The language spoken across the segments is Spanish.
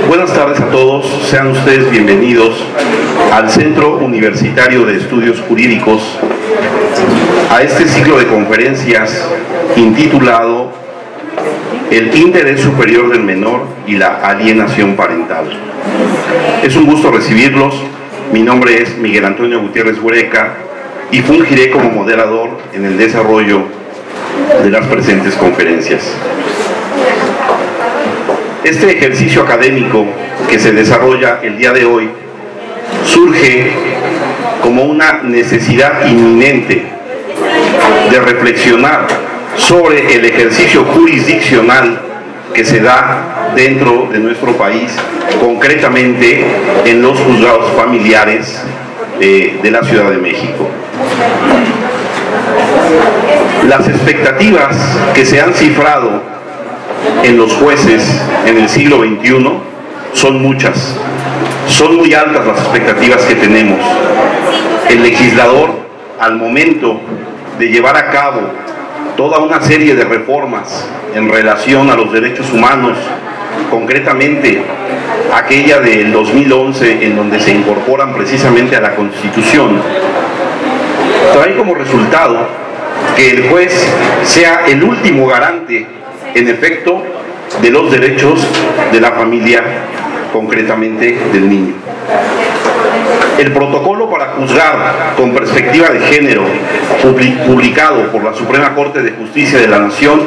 Buenas tardes a todos, sean ustedes bienvenidos al Centro Universitario de Estudios Jurídicos, a este ciclo de conferencias intitulado El interés superior del menor y la alienación parental. Es un gusto recibirlos, mi nombre es Miguel Antonio Gutiérrez Huereca y fungiré como moderador en el desarrollo de las presentes conferencias. Este ejercicio académico que se desarrolla el día de hoy surge como una necesidad inminente de reflexionar sobre el ejercicio jurisdiccional que se da dentro de nuestro país, concretamente en los juzgados familiares de la Ciudad de México. Las expectativas que se han cifrado en los jueces en el siglo XXI son muchas, son muy altas las expectativas que tenemos. El legislador, al momento de llevar a cabo toda una serie de reformas en relación a los derechos humanos, concretamente aquella del 2011 en donde se incorporan precisamente a la Constitución, trae como resultado que el juez sea el último garante en efecto de los derechos de la familia, concretamente del niño. El protocolo para juzgar con perspectiva de género, publicado por la Suprema Corte de Justicia de la Nación,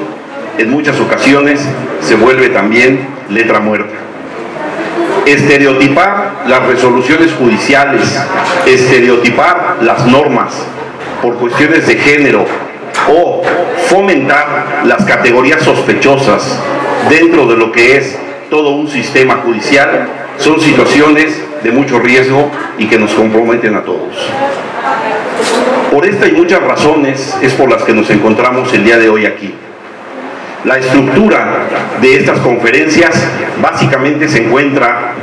en muchas ocasiones se vuelve también letra muerta. Estereotipar las resoluciones judiciales, estereotipar las normas por cuestiones de género o fomentar las categorías sospechosas dentro de lo que es todo un sistema judicial son situaciones de mucho riesgo y que nos comprometen a todos. Por esta y muchas razones es por las que nos encontramos el día de hoy aquí. La estructura de estas conferencias básicamente se encuentra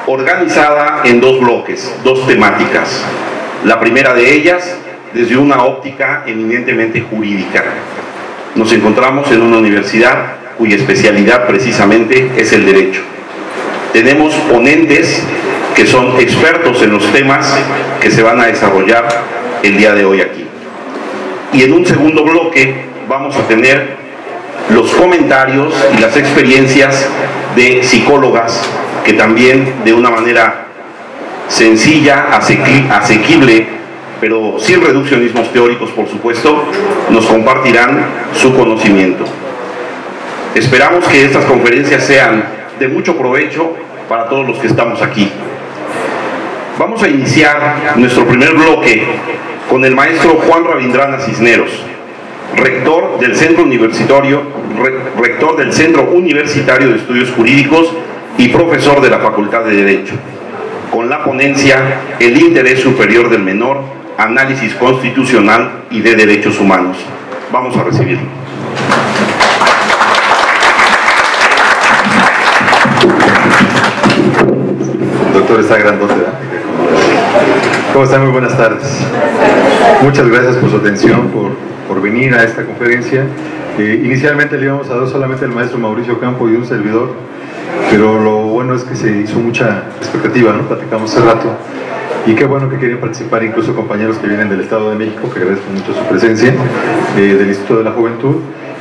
organizada en dos bloques, dos temáticas. La primera de ellas, desde una óptica eminentemente jurídica. Nos encontramos en una universidad cuya especialidad precisamente es el derecho. Tenemos ponentes que son expertos en los temas que se van a desarrollar el día de hoy aquí. Y en un segundo bloque vamos a tener los comentarios y las experiencias de psicólogas que también de una manera sencilla, asequible, pero sin reduccionismos teóricos, por supuesto, nos compartirán su conocimiento. Esperamos que estas conferencias sean de mucho provecho para todos los que estamos aquí. Vamos a iniciar nuestro primer bloque con el maestro Juan Rabindranath Cisneros, rector del Centro Universitario de Estudios Jurídicos y profesor de la Facultad de Derecho, con la ponencia El interés superior del menor, análisis constitucional y de derechos humanos. Vamos a recibirlo. Doctor, está grandote, ¿verdad? ¿Cómo están? Muy buenas tardes. Muchas gracias por su atención, por venir a esta conferencia. Inicialmente le íbamos a dar solamente al maestro Mauricio Campo y un servidor, pero lo bueno es que se hizo mucha expectativa, ¿no? Platicamos hace rato. Y qué bueno que querían participar incluso compañeros que vienen del Estado de México, que agradezco mucho su presencia, del Instituto de la Juventud.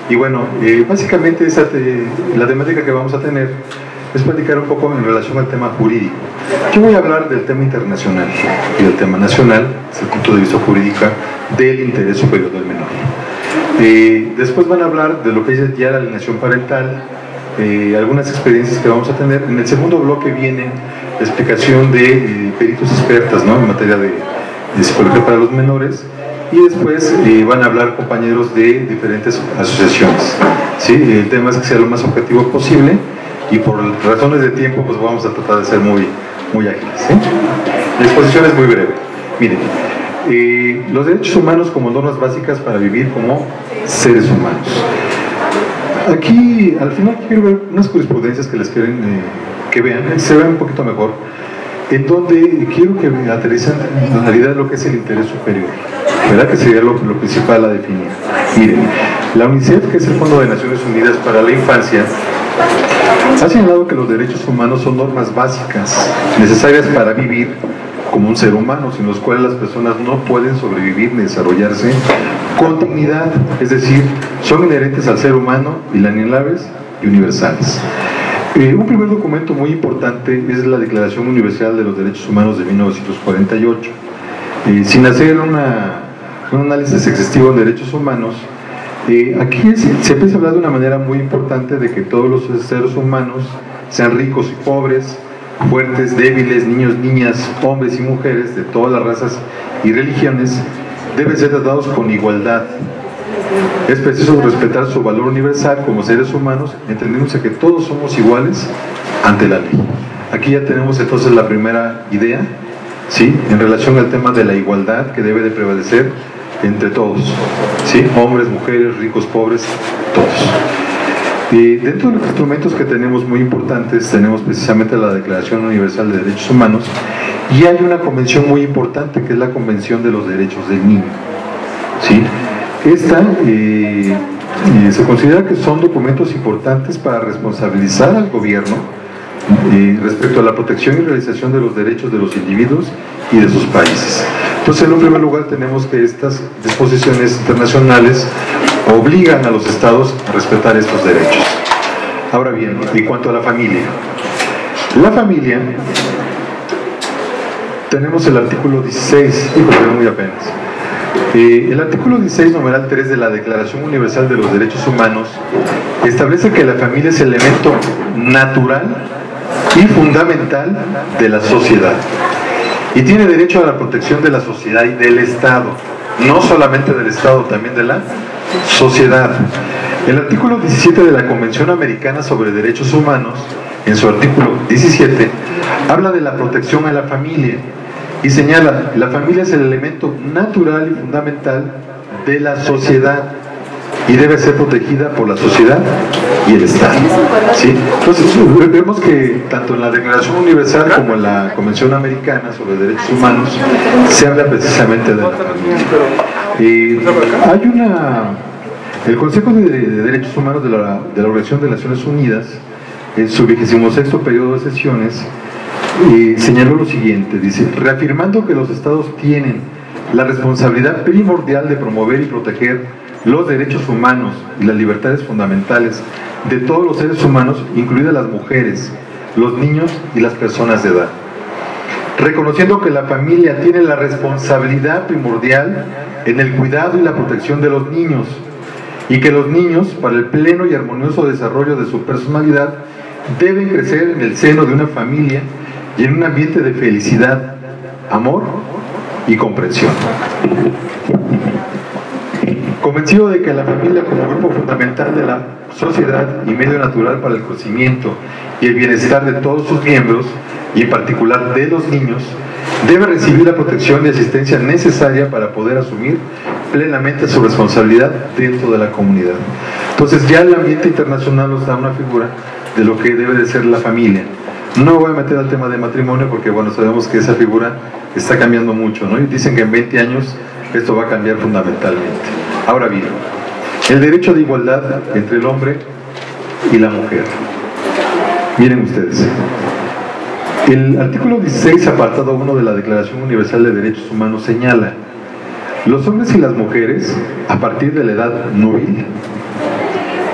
Y bueno, básicamente la temática que vamos a tener es platicar un poco en relación al tema jurídico. Yo voy a hablar del tema internacional y del tema nacional, desde el punto de vista jurídico, del interés superior del menor. Después van a hablar de lo que es ya la alienación parental, algunas experiencias que vamos a tener. En el segundo bloque viene la explicación de peritos expertas, ¿no?, en materia de psicología para los menores, y después van a hablar compañeros de diferentes asociaciones, ¿sí? El tema es que sea lo más objetivo posible y por razones de tiempo pues vamos a tratar de ser muy ágiles, ¿sí? La exposición es muy breve. Miren, los derechos humanos como normas básicas para vivir como seres humanos. Aquí, al final, quiero ver unas jurisprudencias que les quieren que vean, se vean un poquito mejor, en donde quiero que aterrizan en realidad lo que es el interés superior, ¿verdad? Que sería lo principal a definir. Miren, la UNICEF, que es el Fondo de Naciones Unidas para la Infancia, ha señalado que los derechos humanos son normas básicas necesarias para vivir como un ser humano, sin los cuales las personas no pueden sobrevivir ni desarrollarse con dignidad, es decir, son inherentes al ser humano, inalienables y universales. Un primer documento muy importante es la Declaración Universal de los Derechos Humanos de 1948. Sin hacer un análisis exhaustivo de derechos humanos, aquí se empieza a hablar de una manera muy importante de que todos los seres humanos, sean ricos y pobres, fuertes, débiles, niños, niñas, hombres y mujeres de todas las razas y religiones, deben ser tratados con igualdad. Es preciso respetar su valor universal como seres humanos, entendiéndose que todos somos iguales ante la ley. Aquí ya tenemos entonces la primera idea, ¿sí?, en relación al tema de la igualdad que debe de prevalecer entre todos, ¿sí?, hombres, mujeres, ricos, pobres, todos. Dentro de los instrumentos que tenemos muy importantes, tenemos precisamente la Declaración Universal de Derechos Humanos, y hay una convención muy importante que es la Convención de los Derechos del Niño, ¿sí? Esta se considera que son documentos importantes para responsabilizar al gobierno respecto a la protección y realización de los derechos de los individuos y de sus países. Entonces, en un primer lugar, tenemos que estas disposiciones internacionales obligan a los estados a respetar estos derechos. Ahora bien, en cuanto a la familia, tenemos el artículo 16, muy apenas. El artículo 16, numeral 3 de la Declaración Universal de los Derechos Humanos establece que la familia es el elemento natural y fundamental de la sociedad y tiene derecho a la protección de la sociedad y del Estado, no solamente del Estado, también de la sociedad. El artículo 17 de la Convención Americana sobre Derechos Humanos, en su artículo 17, habla de la protección a la familia y señala: la familia es el elemento natural y fundamental de la sociedad y debe ser protegida por la sociedad y el Estado, ¿sí? Entonces vemos que tanto en la Declaración Universal como en la Convención Americana sobre Derechos Humanos se habla precisamente de la familia. El Consejo de Derechos Humanos de la Organización de Naciones Unidas, en su 26º periodo de sesiones, señaló lo siguiente, dice: reafirmando que los estados tienen la responsabilidad primordial de promover y proteger los derechos humanos y las libertades fundamentales de todos los seres humanos, incluidas las mujeres, los niños y las personas de edad, reconociendo que la familia tiene la responsabilidad primordial en el cuidado y la protección de los niños, y que los niños, para el pleno y armonioso desarrollo de su personalidad, deben crecer en el seno de una familia y en un ambiente de felicidad, amor y comprensión. Convencido de que la familia, como grupo fundamental de la sociedad y medio natural para el crecimiento y el bienestar de todos sus miembros, y en particular de los niños, debe recibir la protección y asistencia necesaria para poder asumir plenamente su responsabilidad dentro de la comunidad. Entonces, ya el ambiente internacional nos da una figura de lo que debe de ser la familia. No voy a meter al tema de matrimonio porque, bueno, sabemos que esa figura está cambiando mucho, ¿no? Y dicen que en 20 años esto va a cambiar fundamentalmente. Ahora bien, el derecho de igualdad entre el hombre y la mujer. Miren ustedes, el artículo 16, apartado 1 de la Declaración Universal de Derechos Humanos señala: los hombres y las mujeres, a partir de la edad núbil,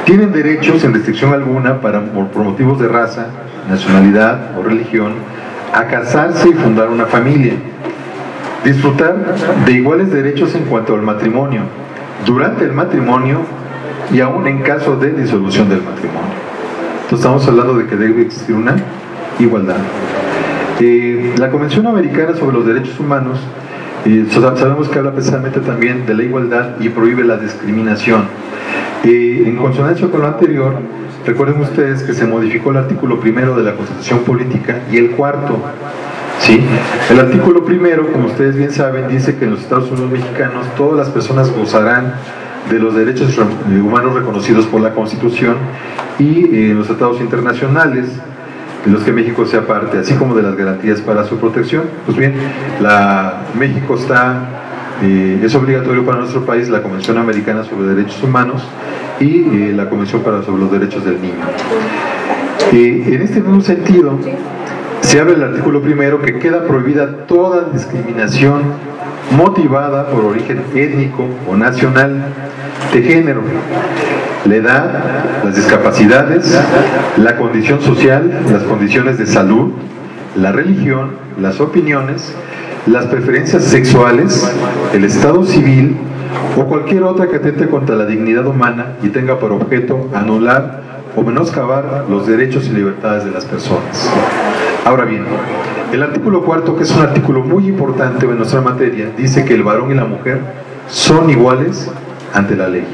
tienen derechos sin restricción alguna por motivos de raza, nacionalidad o religión, a casarse y fundar una familia, disfrutar de iguales derechos en cuanto al matrimonio, durante el matrimonio y aún en caso de disolución del matrimonio. Entonces estamos hablando de que debe existir una igualdad. La Convención Americana sobre los Derechos Humanos, sabemos que habla precisamente también de la igualdad y prohíbe la discriminación. En consonancia con lo anterior, recuerden ustedes que se modificó el artículo 1 de la Constitución Política y el 4, ¿sí? El artículo primero, como ustedes bien saben, dice que en los Estados Unidos mexicanos todas las personas gozarán de los derechos humanos reconocidos por la Constitución y en los tratados internacionales de los que México sea parte, así como de las garantías para su protección. Pues bien, México es obligatorio para nuestro país la Convención Americana sobre Derechos Humanos y la Convención sobre los Derechos del Niño. En este mismo sentido, se abre el artículo primero que queda prohibida toda discriminación motivada por origen étnico o nacional, de género, la edad, las discapacidades, la condición social, las condiciones de salud, la religión, las opiniones, las preferencias sexuales, el estado civil o cualquier otra que atente contra la dignidad humana y tenga por objeto anular o menoscabar los derechos y libertades de las personas. Ahora bien, el artículo cuarto, que es un artículo muy importante en nuestra materia, dice que el varón y la mujer son iguales ante la ley.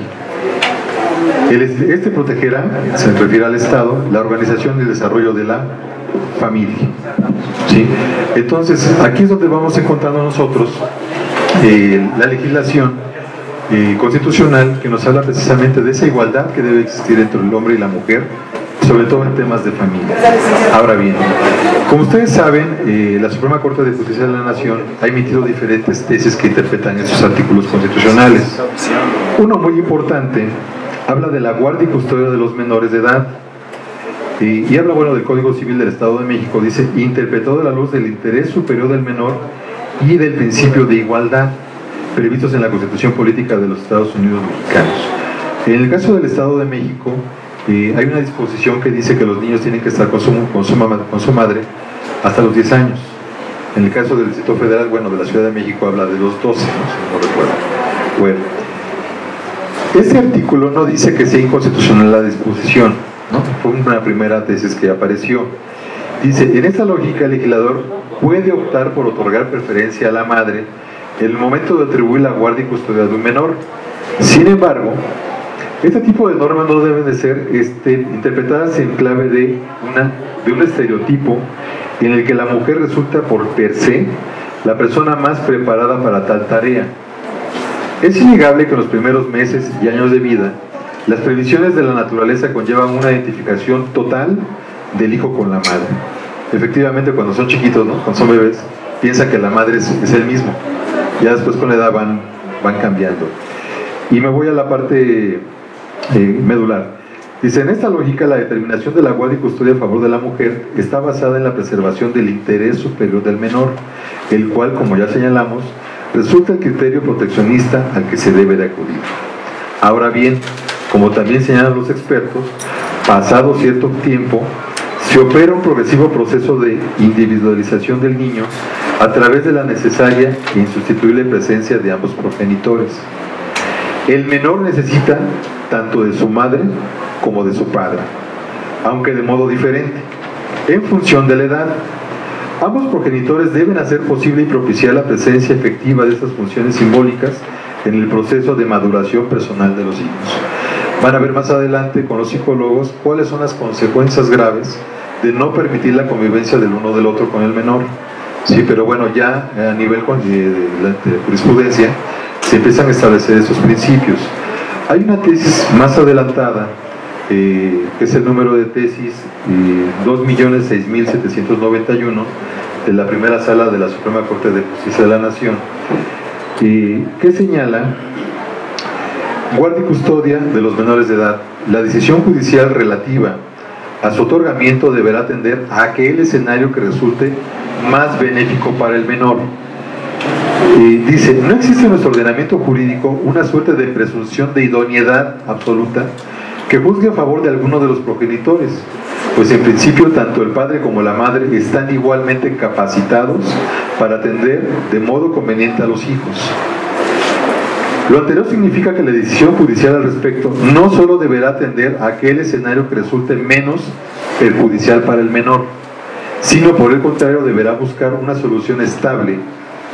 Este protegerá, se refiere al Estado, la organización y el desarrollo de la familia. ¿Sí? Entonces, aquí es donde vamos encontrando nosotros la legislación constitucional que nos habla precisamente de esa igualdad que debe existir entre el hombre y la mujer, sobre todo en temas de familia. Ahora bien, como ustedes saben, la Suprema Corte de Justicia de la Nación ha emitido diferentes tesis que interpretan esos artículos constitucionales. Uno muy importante habla de la guardia y custodia de los menores de edad y habla, bueno, del Código Civil del Estado de México. Dice, interpretado a la luz del interés superior del menor y del principio de igualdad previstos en la Constitución Política de los Estados Unidos Mexicanos. En el caso del Estado de México, hay una disposición que dice que los niños tienen que estar con su madre hasta los 10 años. En el caso del Distrito Federal, bueno, de la Ciudad de México habla de los 12, no recuerdo. Bueno, este artículo no dice que sea inconstitucional la disposición, ¿no? Fue una primera tesis que apareció. Dice, en esta lógica el legislador puede optar por otorgar preferencia a la madre en el momento de atribuir la guardia y custodia de un menor. Sin embargo, este tipo de normas no deben de ser interpretadas en clave de un estereotipo en el que la mujer resulta por per se la persona más preparada para tal tarea. Es innegable que en los primeros meses y años de vida, las previsiones de la naturaleza conllevan una identificación total del hijo con la madre. Efectivamente, cuando son chiquitos, ¿no? Cuando son bebés, piensan que la madre es el mismo. Ya después con la edad van cambiando. Y me voy a la parte medular. Dice, en esta lógica la determinación de la guardia y custodia a favor de la mujer está basada en la preservación del interés superior del menor, el cual, como ya señalamos, resulta el criterio proteccionista al que se debe de acudir. Ahora bien, como también señalan los expertos, pasado cierto tiempo, se opera un progresivo proceso de individualización del niño a través de la necesaria e insustituible presencia de ambos progenitores. El menor necesita tanto de su madre como de su padre, aunque de modo diferente, en función de la edad. Ambos progenitores deben hacer posible y propiciar la presencia efectiva de estas funciones simbólicas en el proceso de maduración personal de los hijos. Van a ver más adelante con los psicólogos cuáles son las consecuencias graves de no permitir la convivencia del uno del otro con el menor. Sí, pero bueno, ya a nivel de la jurisprudencia se empiezan a establecer esos principios. Hay una tesis más adelantada, que es el número de tesis 2.006.791 de la primera sala de la Suprema Corte de Justicia de la Nación, que señala guardia y custodia de los menores de edad. La decisión judicial relativa a su otorgamiento deberá atender a aquel escenario que resulte más benéfico para el menor. Dice, no existe en nuestro ordenamiento jurídico una suerte de presunción de idoneidad absoluta que juzgue a favor de alguno de los progenitores, pues en principio tanto el padre como la madre están igualmente capacitados para atender de modo conveniente a los hijos. Lo anterior significa que la decisión judicial al respecto no solo deberá atender a aquel escenario que resulte menos perjudicial para el menor, sino por el contrario deberá buscar una solución estable,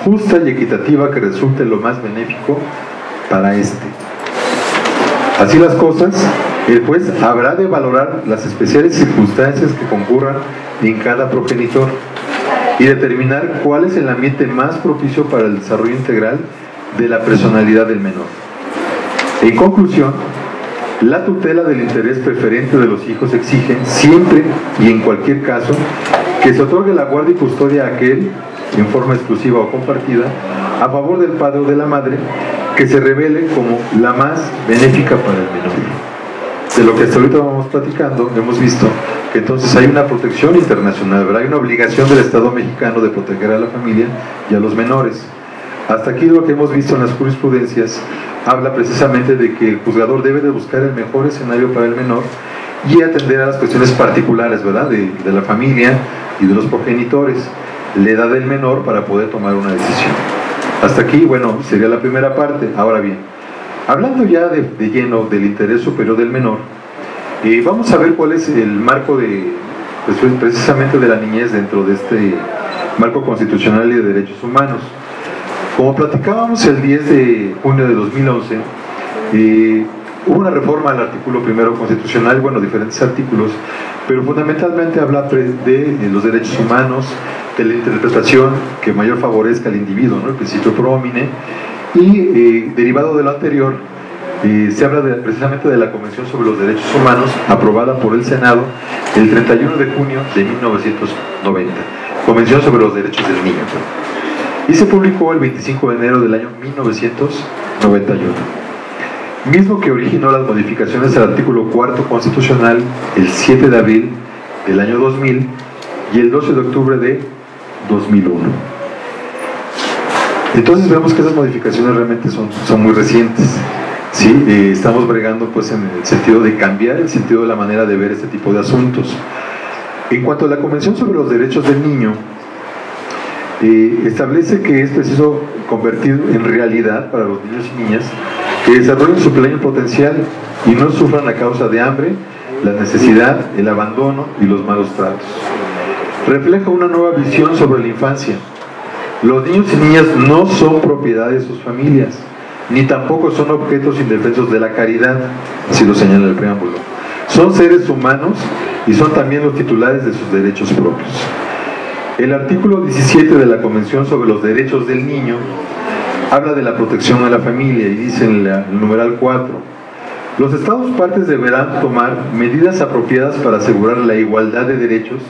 justa y equitativa que resulte lo más benéfico para éste. Así las cosas, el juez habrá de valorar las especiales circunstancias que concurran en cada progenitor. y determinar cuál es el ambiente más propicio para el desarrollo integral de la personalidad del menor. En conclusión, la tutela del interés preferente de los hijos exige siempre y en cualquier caso que se otorgue la guardia y custodia a aquel, en forma exclusiva o compartida, a favor del padre o de la madre, que se revele como la más benéfica para el menor. De lo que hasta ahorita vamos platicando, hemos visto que entonces hay una protección internacional, ¿verdad? Hay una obligación del Estado mexicano de proteger a la familia y a los menores. Hasta aquí lo que hemos visto en las jurisprudencias habla precisamente de que el juzgador debe de buscar el mejor escenario para el menor y atender a las cuestiones particulares, ¿verdad?, de la familia y de los progenitores, la edad del menor para poder tomar una decisión. Hasta aquí, bueno, sería la primera parte. Ahora bien, hablando ya de lleno del interés superior del menor, vamos a ver cuál es el marco pues, precisamente de la niñez dentro de este marco constitucional y de derechos humanos. Como platicábamos el 10 de junio de 2011, hubo una reforma al artículo primero constitucional, bueno, diferentes artículos, pero fundamentalmente habla de los derechos humanos, de la interpretación que mayor favorezca al individuo, ¿no?, el principio pro homine, y derivado de lo anterior, se habla precisamente de la Convención sobre los Derechos Humanos, aprobada por el Senado el 31 de junio de 1990, Convención sobre los Derechos del Niño, y se publicó el 25 de enero del año 1991, mismo que originó las modificaciones al artículo 4 constitucional el 7 de abril del año 2000 y el 12 de octubre de 2001. Entonces vemos que esas modificaciones realmente son muy recientes, ¿sí? Estamos bregando pues en el sentido de cambiar el sentido de la manera de ver este tipo de asuntos. En cuanto a la Convención sobre los Derechos del Niño, establece que es preciso convertir en realidad para los niños y niñas que desarrollen su pleno potencial y no sufran a causa de hambre, la necesidad, el abandono y los malos tratos. Refleja una nueva visión sobre la infancia. Los niños y niñas no son propiedad de sus familias, ni tampoco son objetos indefensos de la caridad, así lo señala el preámbulo. Son seres humanos y son también los titulares de sus derechos propios. El artículo 17 de la Convención sobre los Derechos del Niño habla de la protección a la familia y dice en el numeral 4: los Estados partes deberán tomar medidas apropiadas para asegurar la igualdad de derechos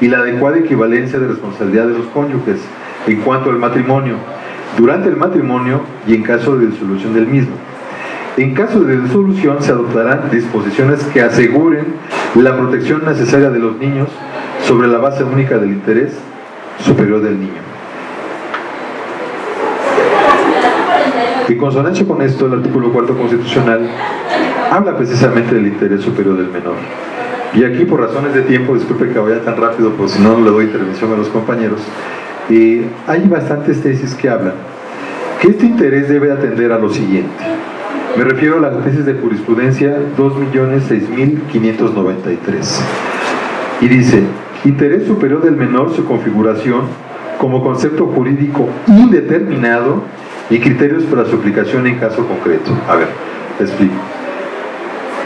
y la adecuada equivalencia de responsabilidad de los cónyuges en cuanto al matrimonio, durante el matrimonio y en caso de disolución del mismo. En caso de disolución se adoptarán disposiciones que aseguren la protección necesaria de los niños sobre la base única del interés superior del niño. En consonancia con esto, el artículo 4 constitucional habla precisamente del interés superior del menor. Y aquí, por razones de tiempo, disculpe que vaya tan rápido, pues si no le doy intervención a los compañeros, hay bastantes tesis que hablan que este interés debe atender a lo siguiente. Me refiero a la tesis de jurisprudencia 2.006.593. Y dice: interés superior del menor, su configuración como concepto jurídico indeterminado y criterios para su aplicación en caso concreto. A ver, te explico.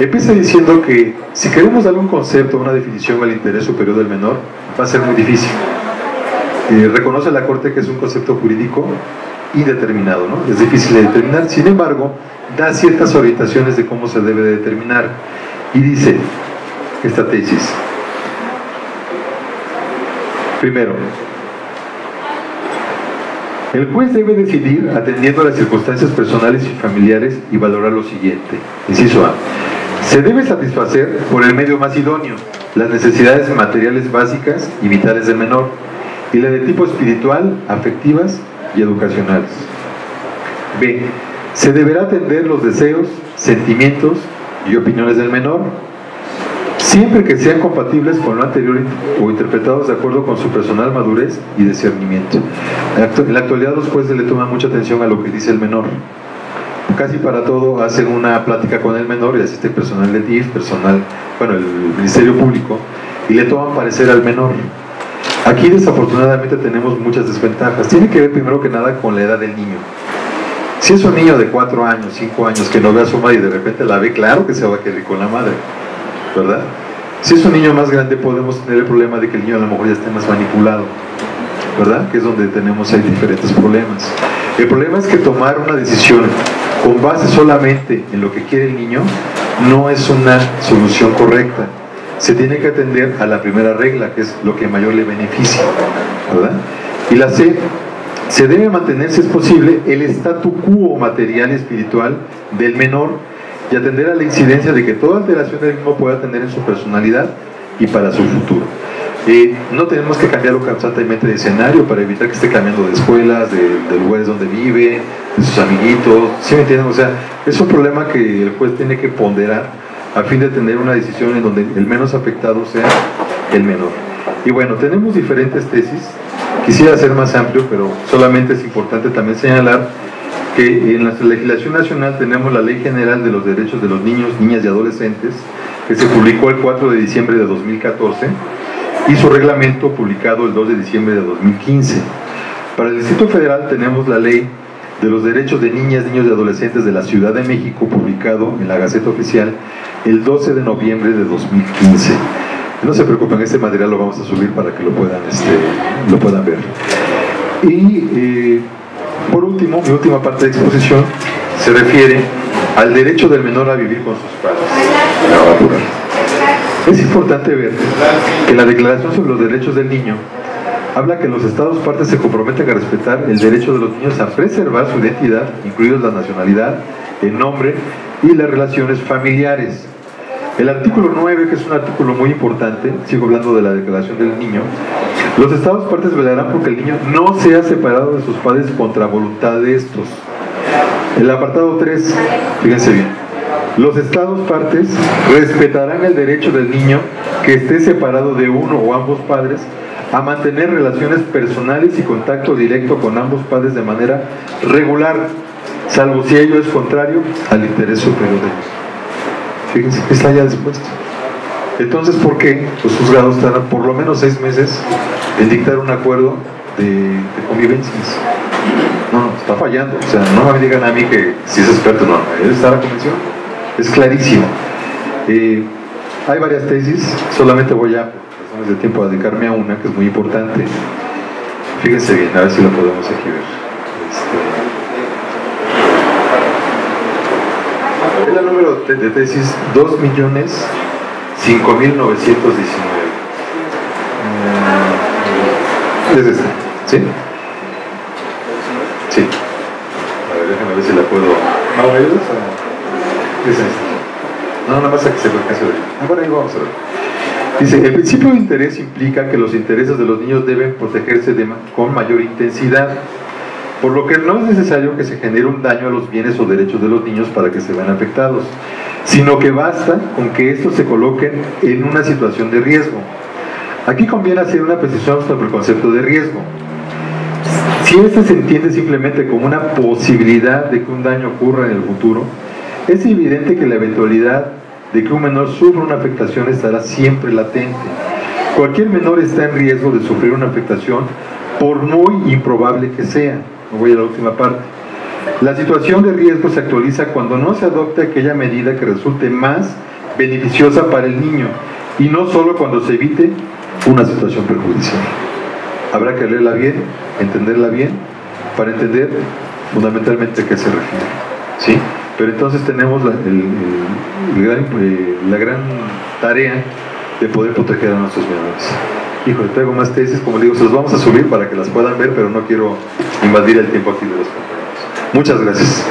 Empieza diciendo que si queremos darle un concepto, una definición al interés superior del menor, va a ser muy difícil. Reconoce la Corte que es un concepto jurídico indeterminado, ¿no? Es difícil de determinar. Sin embargo, da ciertas orientaciones de cómo se debe de determinar. Y dice esta tesis: primero, el juez debe decidir atendiendo a las circunstancias personales y familiares y valorar lo siguiente. Inciso A: se debe satisfacer por el medio más idóneo las necesidades materiales básicas y vitales del menor y la de tipo espiritual, afectivas y educacionales. B: se deberá atender los deseos, sentimientos y opiniones del menor, siempre que sean compatibles con lo anterior o interpretados de acuerdo con su personal madurez y discernimiento. En la actualidad los jueces le toman mucha atención a lo que dice el menor. Casi para todo hacen una plática con el menor y asiste personal del DIF, el Ministerio Público, y le toman parecer al menor. Aquí desafortunadamente tenemos muchas desventajas. Tiene que ver primero que nada con la edad del niño. Si es un niño de 4 años, 5 años que no ve a su madre y de repente la ve, claro que se va a querer con la madre, ¿verdad? Si es un niño más grande podemos tener el problema de que el niño a lo mejor ya esté más manipulado. ¿verdad? Que es donde tenemos ahí diferentes problemas. El problema es que tomar una decisión con base solamente en lo que quiere el niño no es una solución correcta. Se tiene que atender a la primera regla, que es lo que mayor le beneficia, ¿verdad? Y la C, se debe mantener, si es posible, el statu quo material y espiritual del menor y atender a la incidencia de que toda alteración del mismo pueda tener en su personalidad y para su futuro. No tenemos que cambiarlo constantemente de escenario para evitar que esté cambiando de escuelas, de lugares donde vive, de sus amiguitos, ¿sí me entienden? O sea, es un problema que el juez tiene que ponderar a fin de tener una decisión en donde el menos afectado sea el menor. Y bueno, tenemos diferentes tesis, quisiera ser más amplio, pero solamente es importante también señalar que en la legislación nacional tenemos la Ley General de los Derechos de los Niños, Niñas y Adolescentes, que se publicó el 4 de diciembre de 2014, y su reglamento publicado el 2 de diciembre de 2015. Para el Distrito Federal tenemos la Ley de los Derechos de Niñas, Niños y Adolescentes de la Ciudad de México, publicado en la Gaceta Oficial el 12 de noviembre de 2015. No se preocupen, este material lo vamos a subir para que lo puedan ver. Y por último, mi última parte de exposición se refiere al derecho del menor a vivir con sus padres. Es importante ver que la Declaración sobre los Derechos del Niño habla que los Estados partes se comprometen a respetar el derecho de los niños a preservar su identidad, incluidos la nacionalidad, el nombre y las relaciones familiares. El artículo 9, que es un artículo muy importante, sigo hablando de la Declaración del Niño, los Estados partes velarán porque el niño no sea separado de sus padres contra voluntad de estos. El apartado 3, fíjense bien, los Estados partes respetarán el derecho del niño que esté separado de uno o ambos padres a mantener relaciones personales y contacto directo con ambos padres de manera regular, salvo si ello es contrario al interés superior de ellos. Fíjense que está ya dispuesto. Entonces, ¿por qué los juzgados tardan por lo menos 6 meses en dictar un acuerdo de convivencias? No, está fallando. O sea, no me digan a mí que si es experto, no, está la convención. Es clarísimo. Hay varias tesis, solamente voy a, por razones de tiempo, a dedicarme a una que es muy importante. Fíjense bien, a ver si lo podemos aquí ver. Es la número de tesis 2.005.919. Es esta, ¿sí? Sí. A ver, déjame ver si la puedo. ¿No me ayudas? Es esta. No, nada más a que se lo alcance a ver. Bueno, ahí vamos a ver. Dice, el principio de interés implica que los intereses de los niños deben protegerse con mayor intensidad, por lo que no es necesario que se genere un daño a los bienes o derechos de los niños para que se vean afectados, sino que basta con que estos se coloquen en una situación de riesgo. Aquí conviene hacer una precisión sobre el concepto de riesgo. Si este se entiende simplemente como una posibilidad de que un daño ocurra en el futuro, es evidente que la eventualidad de que un menor sufra una afectación estará siempre latente. Cualquier menor está en riesgo de sufrir una afectación, por muy improbable que sea. Me voy a la última parte. La situación de riesgo se actualiza cuando no se adopte aquella medida que resulte más beneficiosa para el niño, y no solo cuando se evite una situación perjudicial. Habrá que leerla bien, entenderla bien, para entender fundamentalmente a qué se refiere, ¿sí? Pero entonces tenemos la gran tarea de poder proteger a nuestros menores. Híjole, traigo más tesis, como digo, se los vamos a subir para que las puedan ver, pero no quiero invadir el tiempo aquí de los compañeros. Muchas gracias.